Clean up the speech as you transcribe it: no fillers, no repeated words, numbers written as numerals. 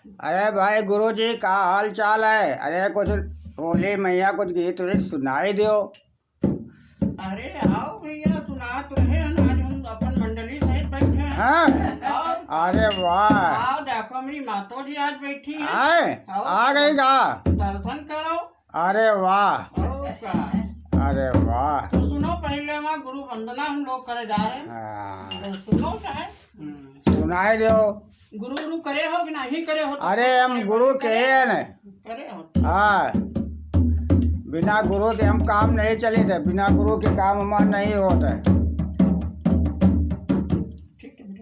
अरे भाई गुरुजी का हाल चाल है। अरे कुछ होली मैया कुछ गीत वीत सुनाई दो। अरे आओ भैया, सुना तो रहे हैं। आज हम अपन मंडली सहित बैठे हैं। हैं? आओ अरे वाह। आओ, देखो मेरी मातो जी आज बैठी है। आए आ गई का? दर्शन करो। अरे वाह। और क्या? अरे वाह। तो सुनो, पहले वहाँ गुरु वंदना हम लोग करे जा रहे हैं। हाँ, तो सुनो चाहे सुनाई दो। गुरु गुरु करे हो कि नहीं करे हो? तो अरे हम गुरु के हैं न। करे हो। हाँ, बिना गुरु के हम काम नहीं चले थे। बिना गुरु के काम हमारा नहीं होता। ठीक है